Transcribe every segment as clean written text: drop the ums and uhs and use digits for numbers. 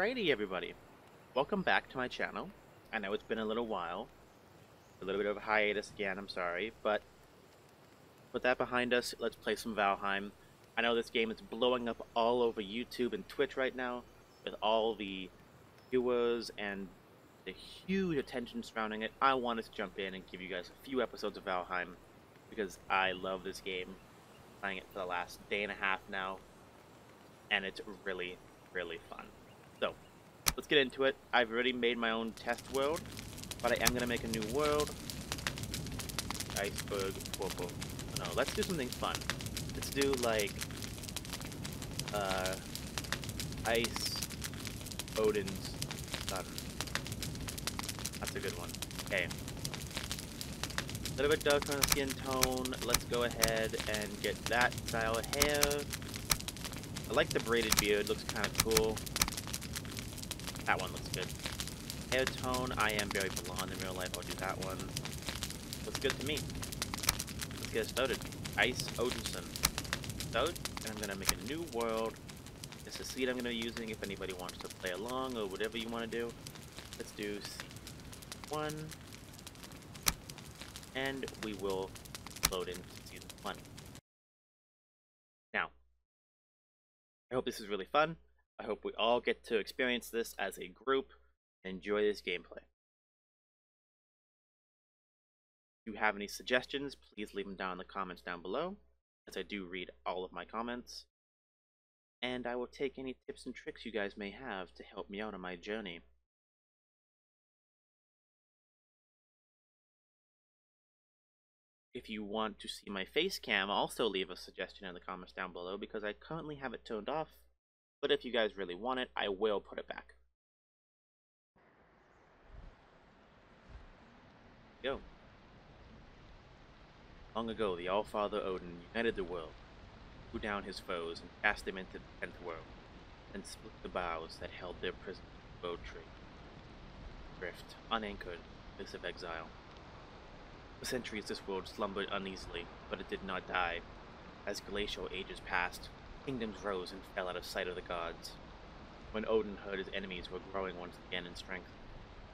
Alrighty, everybody. Welcome back to my channel. I know it's been a little while. A little bit of a hiatus again, I'm sorry. But with that behind us, let's play some Valheim. I know this game is blowing up all over YouTube and Twitch right now, with all the viewers and the huge attention surrounding it. I wanted to jump in and give you guys a few episodes of Valheim, because I love this game. I'm playing it for the last day and a half now, and it's really, really fun. So, let's get into it. I've already made my own test world, but I am going to make a new world. Iceberg, purple. No, let's do something fun. Let's do, like, Ice, Odin's Sun. That's a good one. Okay. A little bit darker on the skin tone. Let's go ahead and get that style of hair. I like the braided beard, looks kind of cool. That one looks good. Hair tone, I am very blonde in real life, I'll do that one. Looks good to me. Let's get started. Ice Odinson. Start, and I'm gonna make a new world. This is the seed I'm gonna be using if anybody wants to play along or whatever you want to do. Let's do season 1. And we will load into season 1. Now, I hope this is really fun. I hope we all get to experience this as a group and enjoy this gameplay. If you have any suggestions, please leave them down in the comments down below, as I do read all of my comments. And I will take any tips and tricks you guys may have to help me out on my journey. If you want to see my face cam, also leave a suggestion in the comments down below, because I currently have it turned off. But if you guys really want it, I will put it back. Go. Long ago, the All-Father Odin united the world, threw down his foes, and cast them into the 10th world, then split the boughs that held their prison in the bow tree. Drift, unanchored, place of exile. For centuries this world slumbered uneasily, but it did not die. As glacial ages passed, kingdoms rose and fell out of sight of the gods. When Odin heard his enemies were growing once again in strength,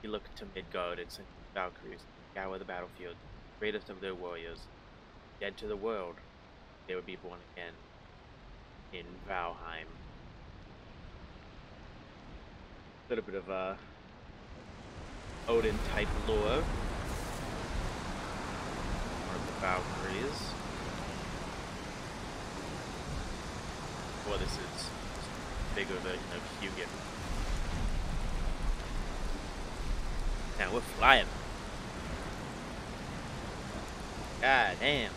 he looked to Midgard and sent Valkyries to scour the battlefield, the greatest of their warriors. Dead to the world, they would be born again in Valheim. A little bit of Odin-type lore. One of the Valkyries. Well, this is a bigger version of Hugin. Now we're flying. God damn.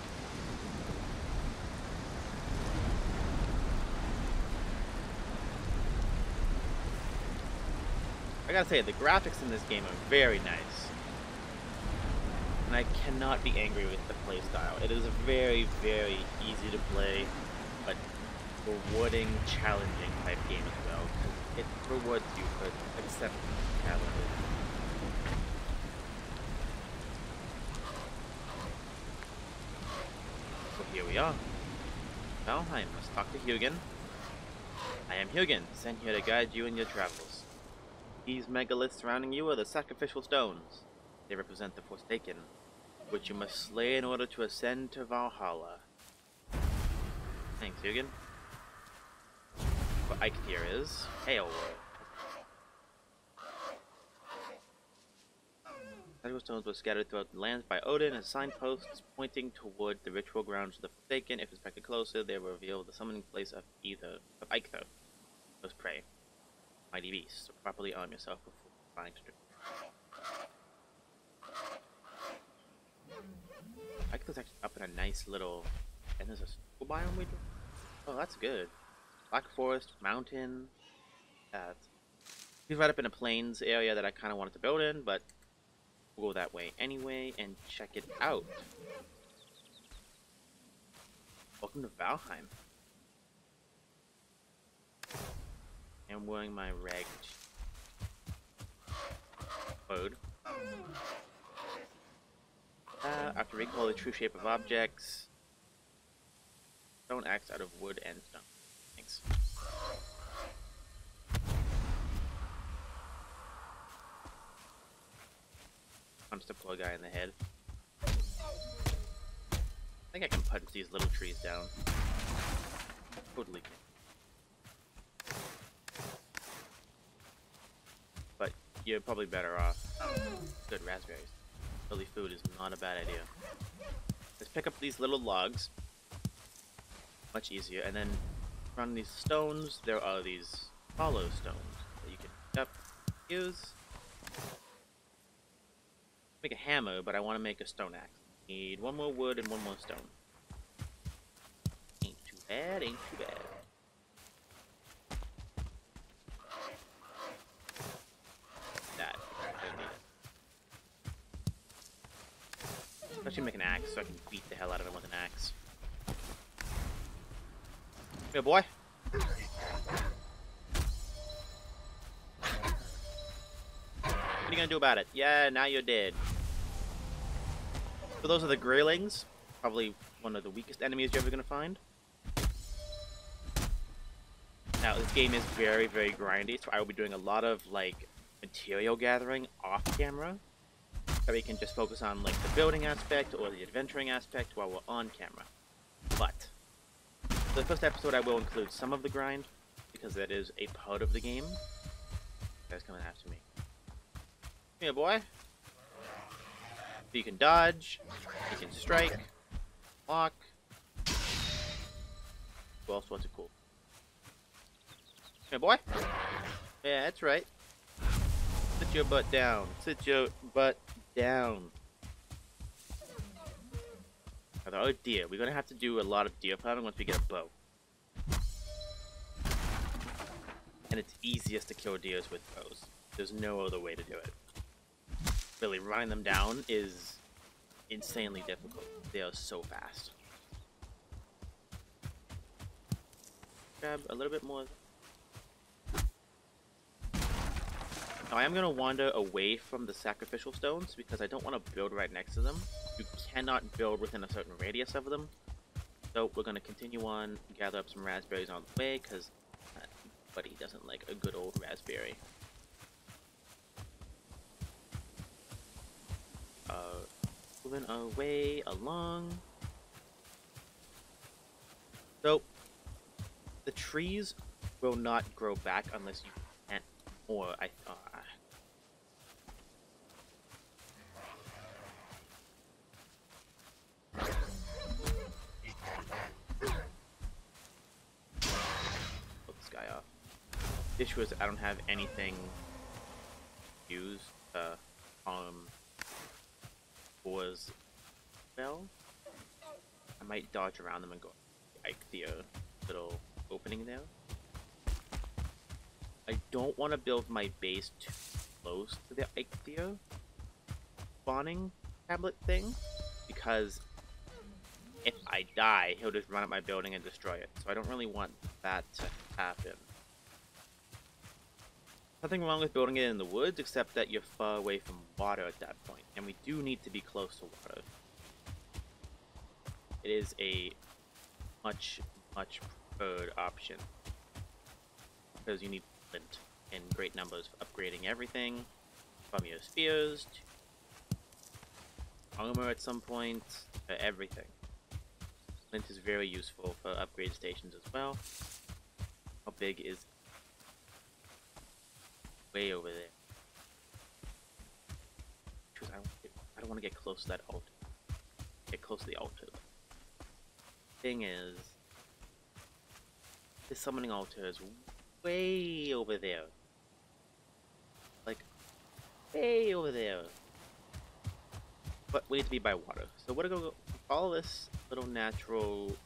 I gotta say, the graphics in this game are very nice. And I cannot be angry with the playstyle. It is a very, very easy to play, but rewarding, challenging type game as well, because it rewards you for accepting challenges. So here we are. Valheim, let's talk to Hugin. I am Hugin, sent here to guide you in your travels. These megaliths surrounding you are the Sacrificial Stones. They represent the Forsaken, which you must slay in order to ascend to Valhalla. Thanks, Hugin. What Eikthyr is Hail World. Sacrificial stones were scattered throughout the lands by Odin as signposts pointing toward the ritual grounds of the Forsaken. If inspected closer, they will reveal the summoning place of Eikthyr. Let's pray. Mighty beast, so properly arm yourself before trying to do. Eiktyr's actually up in a nice little. And there's a school biome we do. Oh, that's good. Black forest, mountain. He's right up in a plains area that I kind of wanted to build in, but we'll go that way anyway and check it out. Welcome to Valheim. I'm wearing my ragged code. After recall the true shape of objects. Stone axe out of wood and stone. Thanks. Punch the poor guy in the head. I think I can punch these little trees down. Totally can. But you're probably better off. Good raspberries. Early food is not a bad idea. Let's pick up these little logs. Much easier. And then run these stones. There are these hollow stones that you can pick up, use. Make a hammer, but I want to make a stone axe. Need one more wood and one more stone. Ain't too bad, ain't too bad. That. I don't need it. Especially make an axe so I can beat the hell out of him with an axe. Here, boy. What are you gonna do about it? Yeah, now you're dead. So those are the Greylings. Probably one of the weakest enemies you're ever gonna find. Now, this game is very, very grindy, so I will be doing a lot of, like, material gathering off camera. So we can just focus on, like, the building aspect or the adventuring aspect while we're on camera. But for the first episode, I will include some of the grind, because that is a part of the game. You guys coming after me. Here, boy. So you can dodge, you can strike, block. Do all sorts of cool. Here, boy. Yeah, that's right. Sit your butt down. Sit your butt down. Oh deer. We're gonna have to do a lot of deer farming once we get a bow. And it's easiest to kill deers with bows. There's no other way to do it. Really, running them down is insanely difficult. They are so fast. Grab a little bit more. Now, I am going to wander away from the Sacrificial Stones because I don't want to build right next to them. You cannot build within a certain radius of them. So we're going to continue on, gather up some raspberries on the way because buddy doesn't like a good old raspberry. Moving our way along. So, the trees will not grow back unless you plant more. Put this guy off. The issue is I don't have anything to use. Boars. Well, I might dodge around them and go like the little opening there. I don't want to build my base too close to the Ictheo spawning tablet thing because if I die, he'll just run up my building and destroy it. So I don't really want that to happen. Nothing wrong with building it in the woods, except that you're far away from water at that point, and we do need to be close to water. It is a much, much preferred option, because you need flint in great numbers for upgrading everything, from your spears to armor at some point, to everything. Flint is very useful for upgrade stations as well. How big is way over there? Because I don't want to get close to that altar. Get close to the altar. Thing is, this summoning altar is way over there. Like, way over there. But we need to be by water. So we're gonna go follow this little natural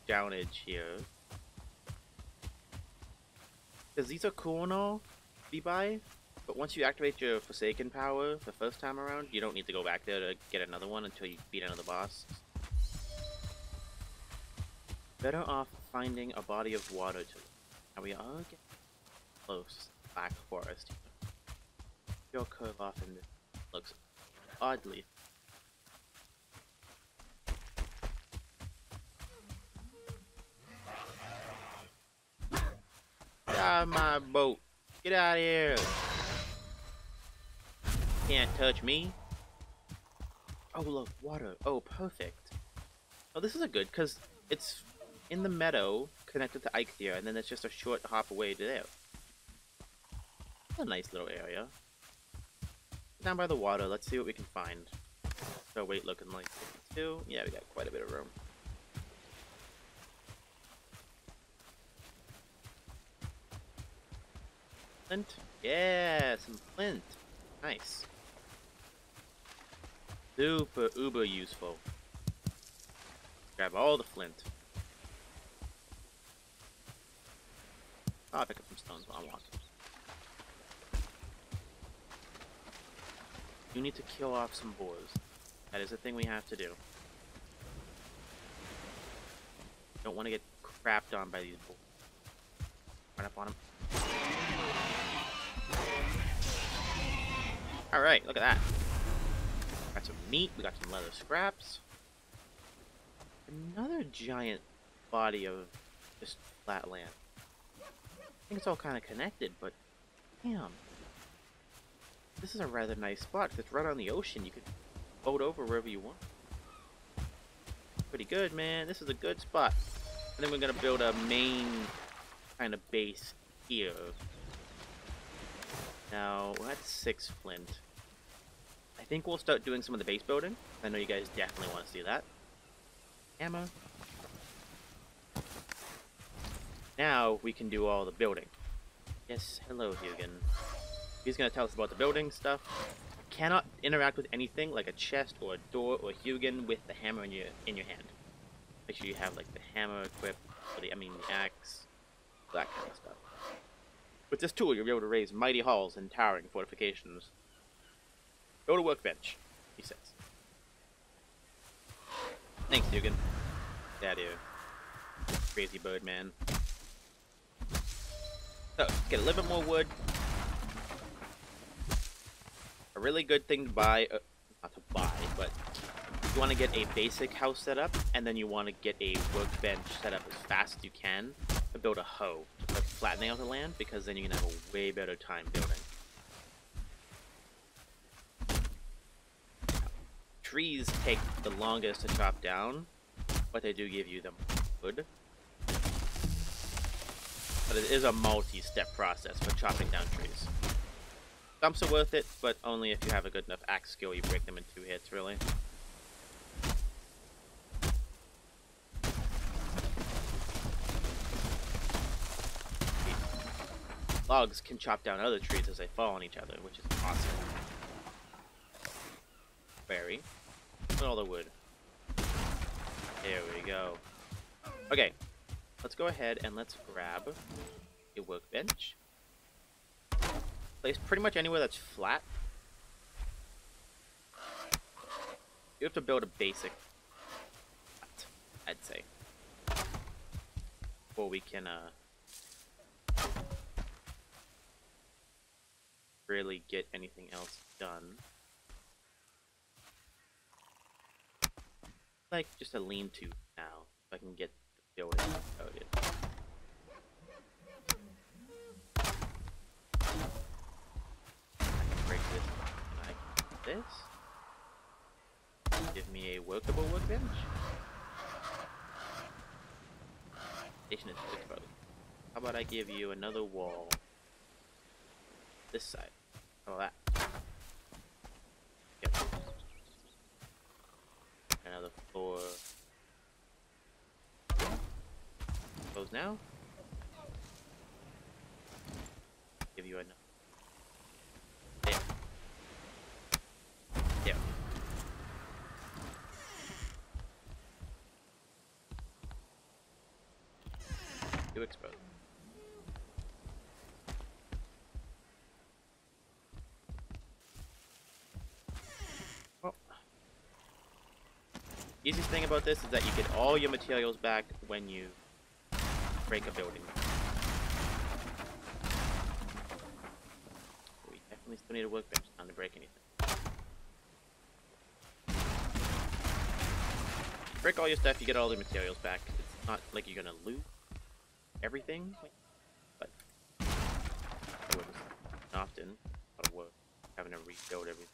downage here. Because these are cool and all to be by, but once you activate your Forsaken power the first time around, you don't need to go back there to get another one until you beat another boss. Better off finding a body of water to. Now we are getting close. Black forest. You'll curve off and it looks oddly. Get out of my boat. Get out of here. Can't touch me. Oh, look, water. Oh, perfect. Oh, this is a good, because it's in the meadow, connected to Eikthyr, and then it's just a short hop away to there. It's a nice little area. Down by the water, let's see what we can find. So weight looking like 52. Yeah, we got quite a bit of room. Flint? Yeah, some flint. Nice. Super uber useful. Grab all the flint. Oh, I'll pick up some stones while I'm walking. You need to kill off some boars. That is a thing we have to do. Don't want to get crapped on by these boars. Run up on them. Alright, look at that. Got some meat, we got some leather scraps. Another giant body of just flat land. I think it's all kind of connected, but damn. This is a rather nice spot, because it's right on the ocean. You could boat over wherever you want. Pretty good, man. This is a good spot. And then we're going to build a main kind of base here. Now, we're at 6 flint. I think we'll start doing some of the base building. I know you guys definitely want to see that. Hammer. Now, we can do all the building. Yes, hello, Hugin. He's going to tell us about the building stuff. Cannot interact with anything like a chest or a door or Hugin with the hammer in your hand. Make sure you have like the hammer equipped, or the axe, that kind of stuff. With this tool, you'll be able to raise mighty halls and towering fortifications. Go to Workbench, he says. Thanks, Hugin. Get out of here. Crazy bird, man. So, get a little bit more wood. A really good thing to buy, not to buy, but you want to get a basic house set up, and then you want to get a workbench set up as fast as you can to build a hoe, to start flattening out the land, because then you can have a way better time building. Trees take the longest to chop down, but they do give you the wood. But it is a multi-step process for chopping down trees. Stumps are worth it, but only if you have a good enough axe skill. You break them in 2 hits, really. Logs can chop down other trees as they fall on each other, which is awesome. Berry. Look at all the wood. There we go. Okay, let's go ahead and let's grab a workbench. Place pretty much anywhere that's flat. You have to build a basic hut, I'd say, before we can really get anything else done. Like just a lean-to now, so I can get the building started. Break this like this. Give me a workable workbench. Station is workable. How about I give you another wall this side? How about that? Yep. Another floor. Close now. Give you another. There. There. You expose. Oh. Easiest thing about this is that you get all your materials back when you break a building. We definitely still need a workbench not to break anything. Break all your stuff, you get all the materials back. It's not like you're gonna loot everything, but it wouldn't often. A lot of work having to rebuild everything.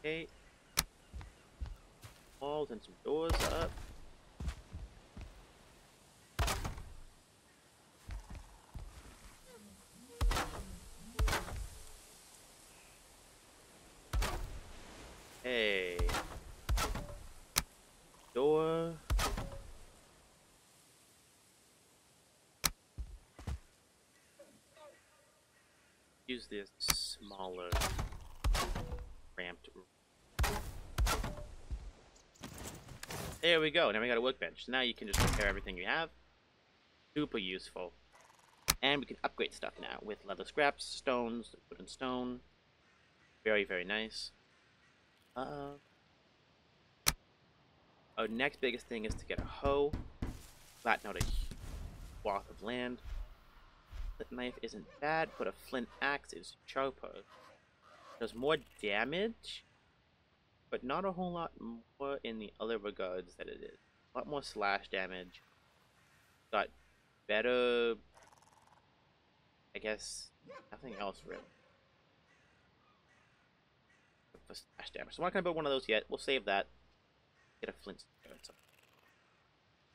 Okay. Walls and some doors up. Hey. Door. Use this smaller ramped room. There we go. Now we got a workbench. So now you can just repair everything you have. Super useful. And we can upgrade stuff now with leather scraps, stones, wood and stone. Very, very nice. Our next biggest thing is to get a hoe. Flatten out a swath of land. Flint knife isn't bad, but a flint axe is sharper. Does more damage, but not a whole lot more in the other regards that it is. A lot more slash damage. Got better, I guess, nothing else really. For slash damage. So I'm not going to build one of those yet. We'll save that. Get a flint there. So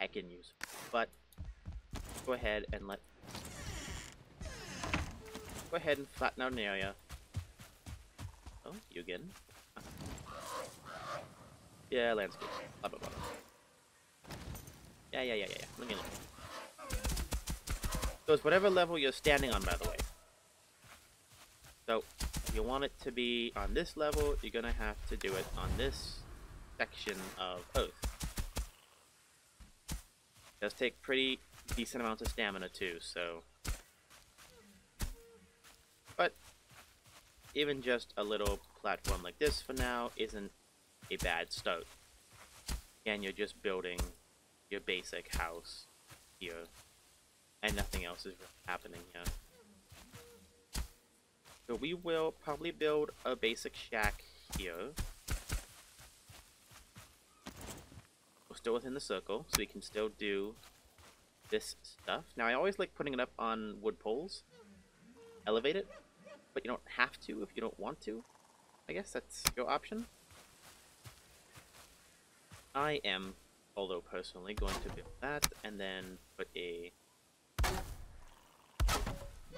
I can use. But go ahead and go ahead and flatten out an area. Oh, you again? Yeah, landscape. Blah blah blah. Yeah. Look at it. So it's whatever level you're standing on, by the way. So if you want it to be on this level, you're gonna have to do it on this section of Earth. It does take pretty decent amounts of stamina too, so. But even just a little platform like this for now isn't a bad start. Again, you're just building your basic house here, and nothing else is really happening here. So we will probably build a basic shack here. We're still within the circle, so we can still do this stuff. Now, I always like putting it up on wood poles. Elevate it, but you don't have to if you don't want to. I guess that's your option. I am, although personally, going to build that and then put a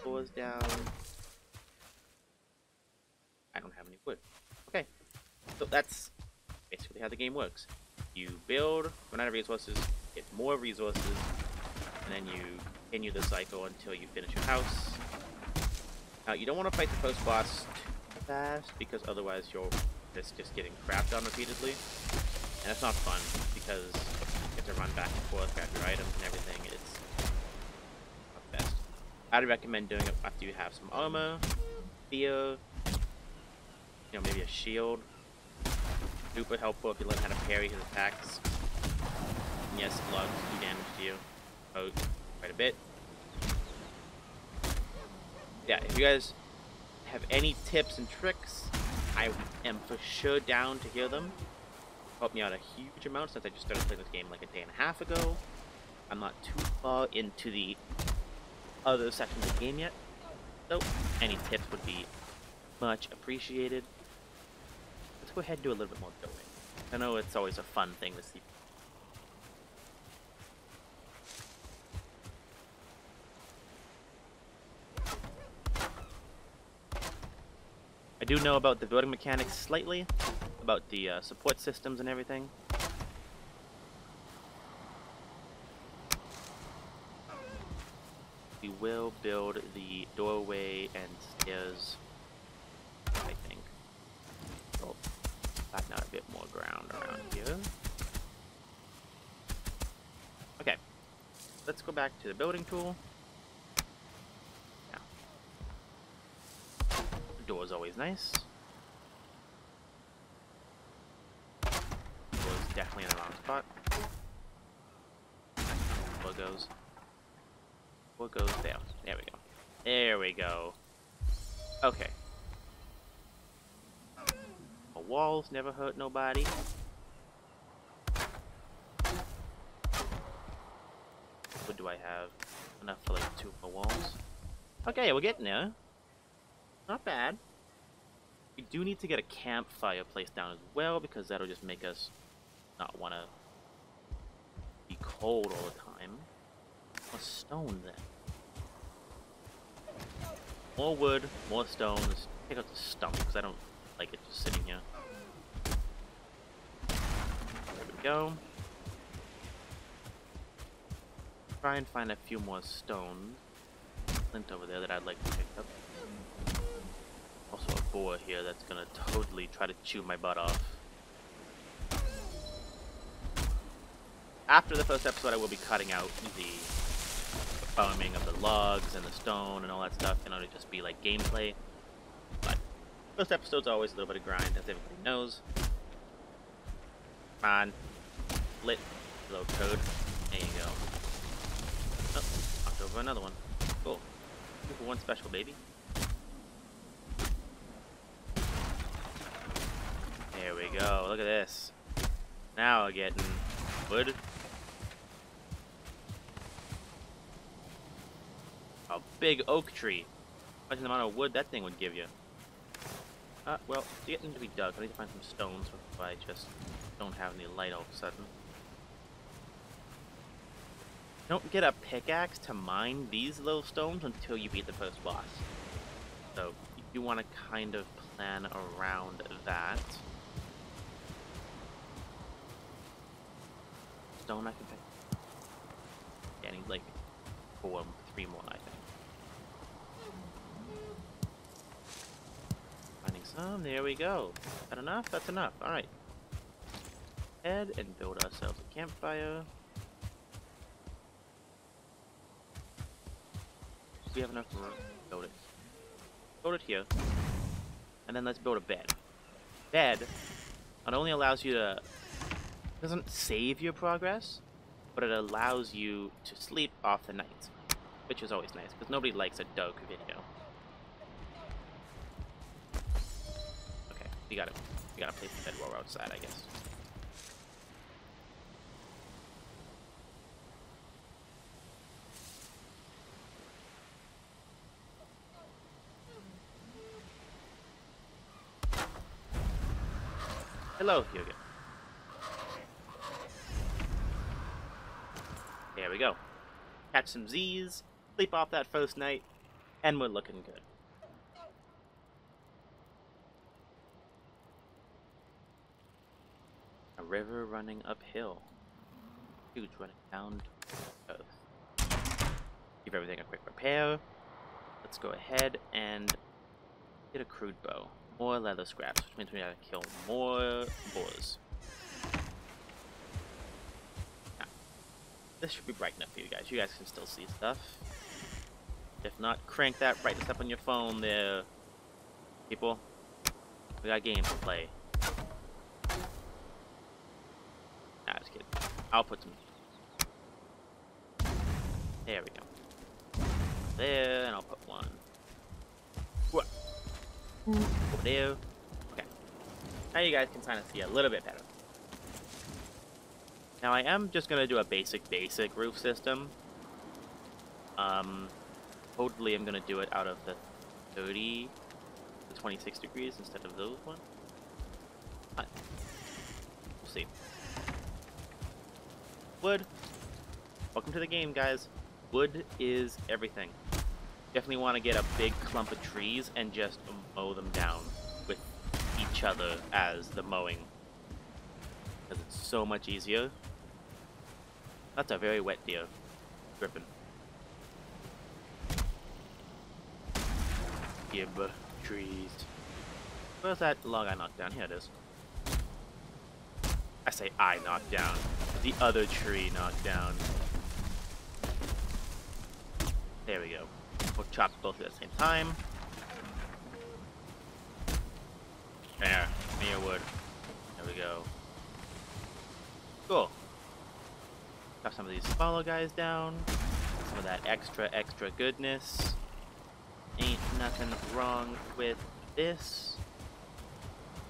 doors down. I don't have any wood. Okay, so that's basically how the game works. You build, run out of resources, get more resources, and then you continue the cycle until you finish your house. Now, you don't want to fight the first boss too fast, because otherwise you'll risk just getting crapped on repeatedly. And it's not fun, because you have to run back and forth, grab your items and everything. It's not the best. I'd recommend doing it after you have some armor, spear, you know, maybe a shield. Super helpful if you learn how to parry his attacks. And yes, slugs do damage to you. Oh, quite a bit. Yeah, if you guys have any tips and tricks, I am for sure down to hear them. Helped me out a huge amount since I just started playing this game like a day and a half ago. I'm not too far into the other sections of the game yet, so any tips would be much appreciated. Let's go ahead and do a little bit more building. I know it's always a fun thing to see. I do know about the building mechanics slightly, about the support systems and everything. We will build the doorway and stairs, I think. We'll flatten out a bit more ground around here. Okay, let's go back to the building tool. Door is always nice. Door is definitely in the wrong spot. Door goes. Door goes down. There we go. There we go. Okay. The walls never hurt nobody. What do I have? Enough for like 2 more walls. Okay, we're getting there. Not bad. We do need to get a campfire placed down as well, because that'll just make us not want to be cold all the time. More stone then. More wood, more stones. Take out the stump, because I don't like it just sitting here. There we go. Try and find a few more stones. Flint over there that I'd like to pick up. Also a boar here that's gonna totally try to chew my butt off. After the first episode, I will be cutting out the farming of the logs and the stone and all that stuff in order to just be like gameplay. But first episode's always a little bit of grind, as everybody knows. Come on. Lit. Low code. There you go. Oh, knocked over another one. Cool. 2 for 1 special, baby. There we go. Look at this. Now we're getting wood. A big oak tree. Imagine the amount of wood that thing would give you. Well, it's getting to be dark. I need to find some stones before I just don't have any light all of a sudden. Don't get a pickaxe to mine these little stones until you beat the first boss. So, you want to kind of plan around that. Stone I can pick. Yeah, I need like 3 more, I think. Finding some, there we go. Is that enough? That's enough. Alright. Head and build ourselves a campfire. We have enough room. Build it. Build it here. And then let's build a bed. Bed not only allows you to... doesn't save your progress, but it allows you to sleep off the night. Which is always nice, because nobody likes a dark video. Okay, we gotta place the bed while we're outside, I guess. Hello, Hugo. There we go. Catch some Z's, sleep off that first night, and we're looking good. A river running uphill. Huge running down to earth. Give everything a quick repair. Let's go ahead and get a crude bow. More leather scraps, which means we gotta kill more boars. Now, this should be bright enough for you guys. You guys can still see stuff. If not, crank that brightness up on your phone there, people. We got games to play. Nah, just kidding. I'll put some... There we go. There, and I'll put one. What? Over there. Okay. Now you guys can kind of see a little bit better. Now I am just gonna do a basic roof system. Totally I'm gonna do it out of the 30 to 26 degrees instead of those ones. But we'll see. Wood. Welcome to the game, guys. Wood is everything. Definitely want to get a big clump of trees and just mow them down with each other as the mowing, because it's so much easier. That's a very wet deer. Griffin. Gib trees. Where's that log I knocked down? Here it is. I say I knocked down. The other tree knocked down. There we go. We'll chop both at the same time. There. Mere wood. There we go. Cool. Chop some of these smaller guys down. Some of that extra goodness. Ain't nothing wrong with this.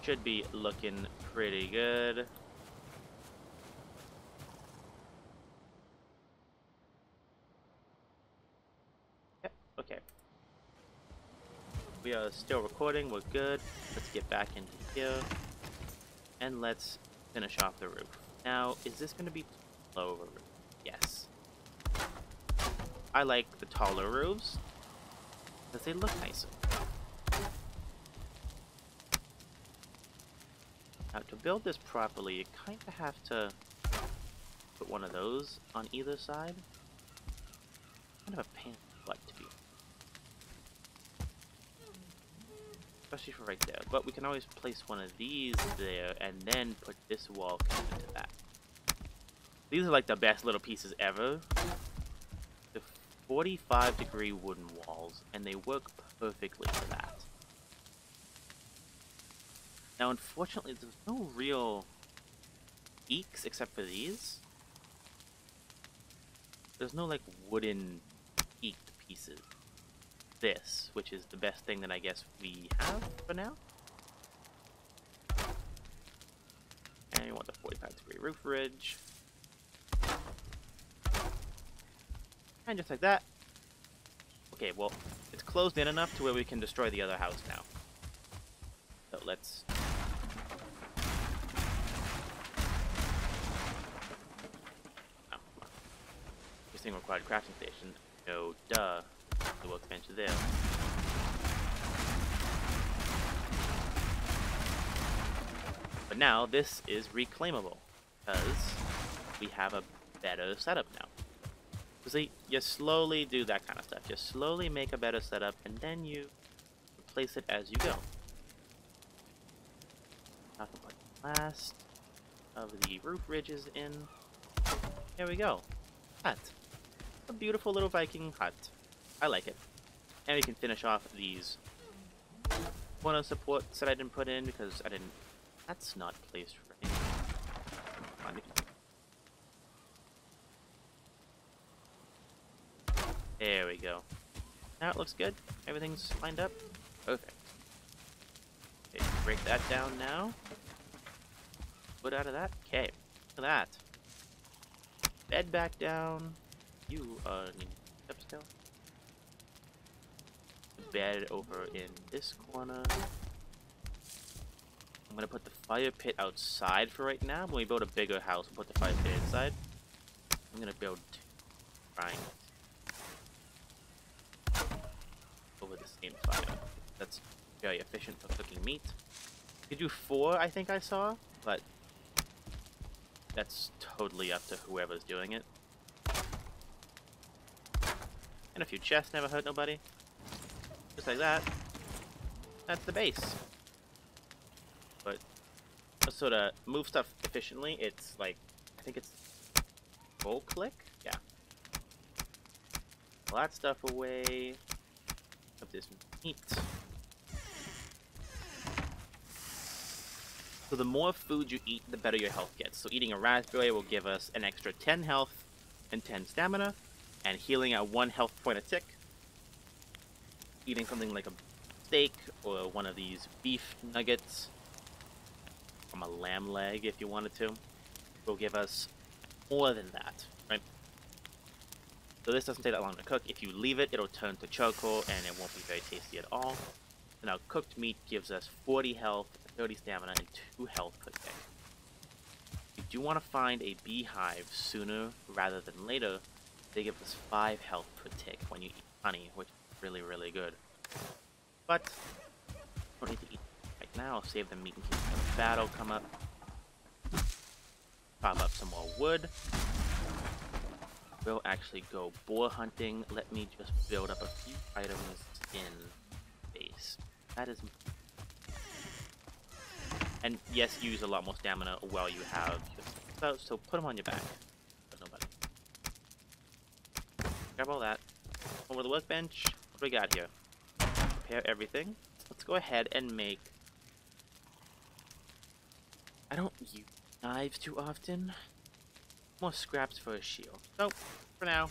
Should be looking pretty good. Okay. We are still recording, we're good. Let's get back into here. And let's finish off the roof. Now, is this going to be lower roof? Yes. I like the taller roofs, because they look nicer. Now, to build this properly, you kind of have to put one of those on either side. Kind of a pain in the butt to be. Especially for right there. But we can always place one of these there and then put this wall into that. These are like the best little pieces ever. The 45-degree wooden walls, and they work perfectly for that. Now, unfortunately, there's no real eeks except for these. There's no, like, wooden eeked pieces. This, which is the best thing that I guess we have for now. And we want the 45-degree roof ridge. And just like that. Okay, well, it's closed in enough to where we can destroy the other house now. So let's... Oh, this thing required crafting station. No, duh. The workbench there. But now this is reclaimable because we have a better setup now. So see, you slowly do that kind of stuff. You slowly make a better setup and then you replace it as you go. Talk about the last of the roof ridges in. There we go. Hut. A beautiful little Viking hut. I like it. And we can finish off these corner supports that I didn't put in because I didn't... That's not placed right. There we go. Now it looks good. Everything's lined up. Perfect. Okay, break that down now. Put out of that. Okay, look at that. Bed back down. You need step still. Bed over in this corner. I'm gonna put the fire pit outside for right now. When we build a bigger house, we'll put the fire pit inside. I'm gonna build two triangles over the same fire. That's very efficient for cooking meat. You could do 4, I think I saw, but that's totally up to whoever's doing it. And a few chests never hurt nobody. Just like that. That's the base. But so to move stuff efficiently, it's like, I think it's full click? Yeah. Pull that stuff away. Of this meat. So the more food you eat, the better your health gets. So eating a raspberry will give us an extra 10 health and 10 stamina, and healing at 1 health point a tick. Eating something like a steak or one of these beef nuggets from a lamb leg, if you wanted to, will give us more than that, right? So this doesn't take that long to cook. If you leave it, it'll turn to charcoal and it won't be very tasty at all. So now cooked meat gives us 40 health, 30 stamina, and 2 health per tick. You do want to find a beehive sooner rather than later. They give us 5 health per tick when you eat honey, which is really, really good. But don't need to eat right now. Save the meat in case a battle come up. Pop up some more wood. We'll actually go boar hunting. Let me just build up a few items in base. That is... And yes, use a lot more stamina while you have your... So put them on your back. But nobody. Grab all that. Over the workbench. What do we got here? Prepare everything. Let's go ahead and make... I don't use knives too often. More scraps for a shield. So, for now,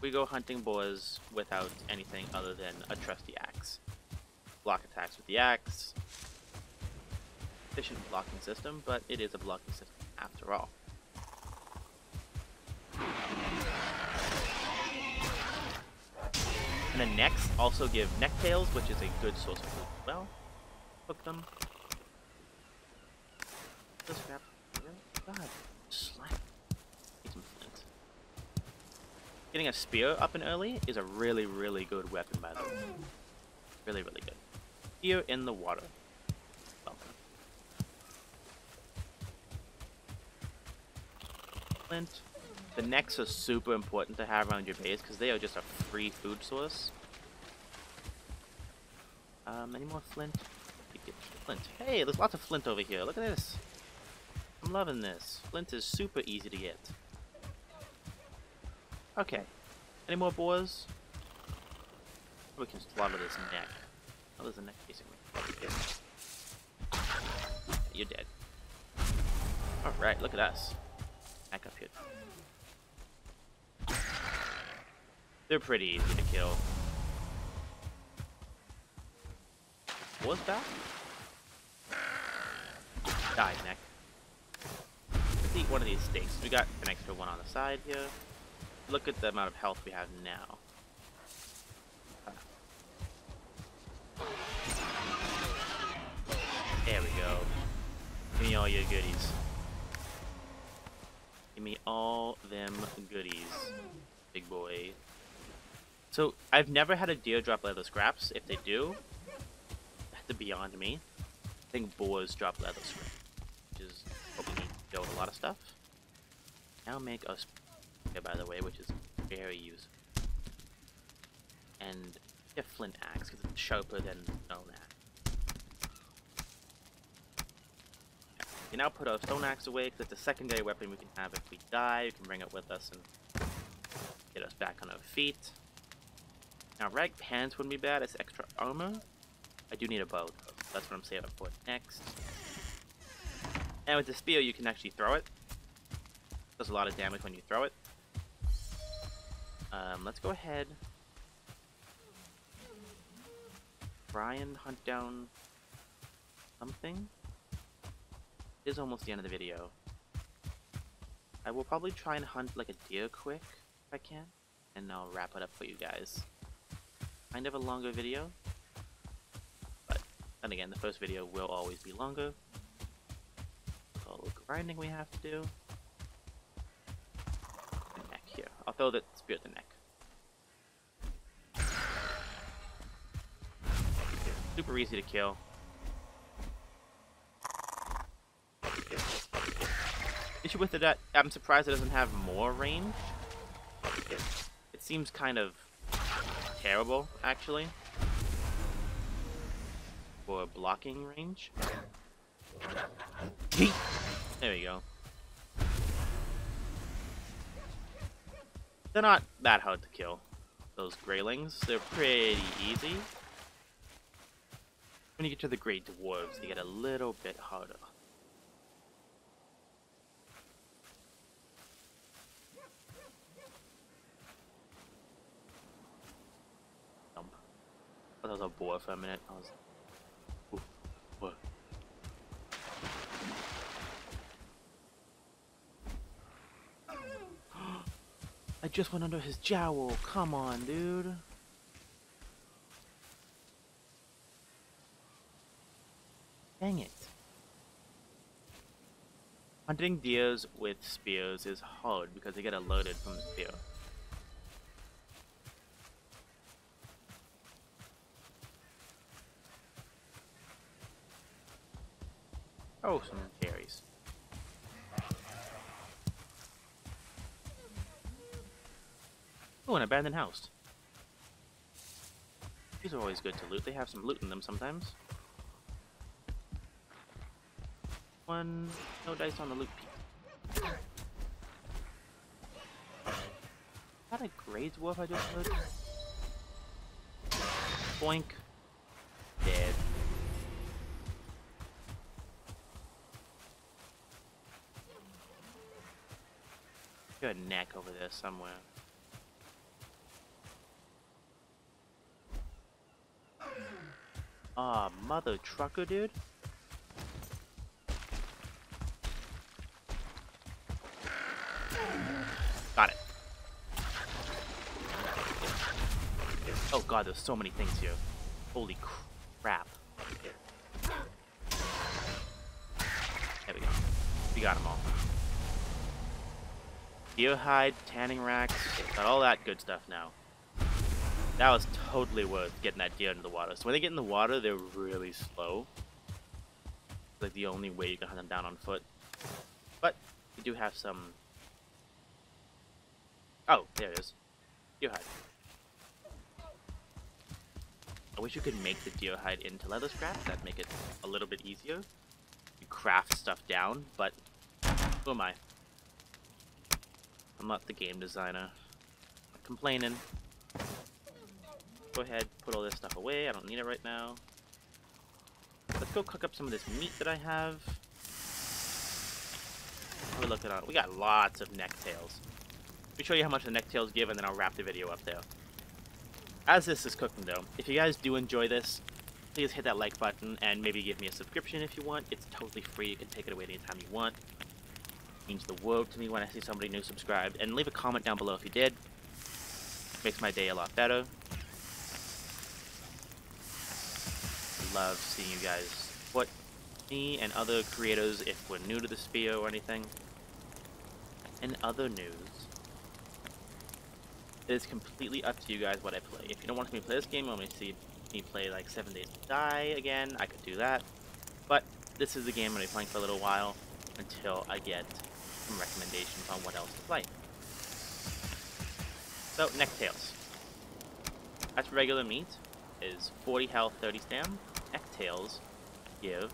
we go hunting boars without anything other than a trusty axe. Block attacks with the axe. Efficient blocking system, but it is a blocking system after all. And the necks also give necktails, which is a good source of food as well. Cook them. Just grab. God, slap. Need some flint. Getting a spear up and early is a really, really good weapon, by the way. Really, really good. Spear in the water. Welcome. Flint. The necks are super important to have around your base because they are just a free food source. Any more flint? Flint. Hey, there's lots of flint over here. Look at this. I'm loving this. Flint is super easy to get. Okay. Any more boars? We can slaughter this neck. Oh, there's a neck facing me. You're dead. Alright, look at us. Back up here. They're pretty easy to kill. What's that? Die, neck. Let's eat one of these steaks. We got an extra one on the side here. Look at the amount of health we have now. There we go. Give me all your goodies. Give me all them goodies, big boy. So, I've never had a deer drop leather scraps. If they do, that's beyond me. I think boars drop leather scraps, which is what we need to build a lot of stuff. Now make us, by the way, which is very useful. And a flint axe, because it's sharper than stone axe. We can now put our stone axe away, because it's a secondary weapon we can have if we die. We can bring it with us and get us back on our feet. Now, rag pants wouldn't be bad as extra armor. I do need a bow, though. That's what I'm saving for next. And with the spear, you can actually throw it. It does a lot of damage when you throw it. Let's go ahead. Try and hunt down something. It is almost the end of the video. I will probably try and hunt like a deer quick, if I can. And I'll wrap it up for you guys. Kind of a longer video, but then again, the first video will always be longer. So all the grinding we have to do. The neck here. I'll throw the spear at the neck. Super easy to kill. Issue with it, I'm surprised it doesn't have more range. It seems kind of terrible, actually, for blocking range. There we go. They're not that hard to kill, those greylings. They're pretty easy. When you get to the great dwarves, they get a little bit harder. I was a boar for a minute. I was like, ooh, what? I just went under his jowl. Come on, dude. Dang it. Hunting deers with spears is hard because they get alerted from the spear. Oh, some berries. Oh, an abandoned house. These are always good to loot. They have some loot in them sometimes. No dice on the loot piece. Is that a grey dwarf I just heard? Boink. Dead. Got a neck over there somewhere. Ah, mother trucker, dude. Got it. Oh god. god, there's so many things here. Holy crap. Here. There we go. We got them all. Deer hide, tanning racks, got all that good stuff now. That was totally worth getting that deer into the water. So when they get in the water, they're really slow. It's like the only way you can hunt them down on foot. But we do have some... Oh, there it is. Deer hide. I wish you could make the deer hide into leather scraps. That'd make it a little bit easier. You craft stuff down, but who am I? I'm not the game designer. I'm not complaining. Go ahead, put all this stuff away. I don't need it right now. Let's go cook up some of this meat that I have. We're looking at. We got lots of necktails. Let me show you how much the necktails give, and then I'll wrap the video up there. As this is cooking, though, if you guys do enjoy this, please hit that like button and maybe give me a subscription if you want. It's totally free. You can take it away anytime you want. It means the world to me when I see somebody new subscribed. And leave a comment down below if you did. Makes my day a lot better. Love seeing you guys support me and other creators if we're new to the sphere or anything. In other news, it is completely up to you guys what I play. If you don't want me to play this game, you want me to see me play like 7 Days to Die again, I could do that. But this is the game I'm going to be playing for a little while until I get some recommendations on what else to play. So, necktails. That's regular meat. Is 40 health, 30 stam. Necktails give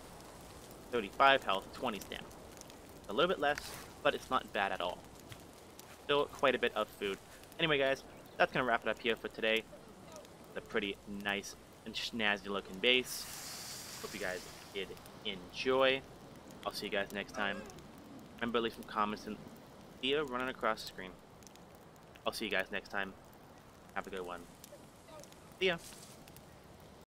35 health, 20 stam. A little bit less, but it's not bad at all. Still quite a bit of food. Anyway, guys, that's going to wrap it up here for today. It's a pretty nice and snazzy looking base. Hope you guys did enjoy. I'll see you guys next time. Remember, leave some comments and deer running across the screen. I'll see you guys next time. Have a good one. See ya.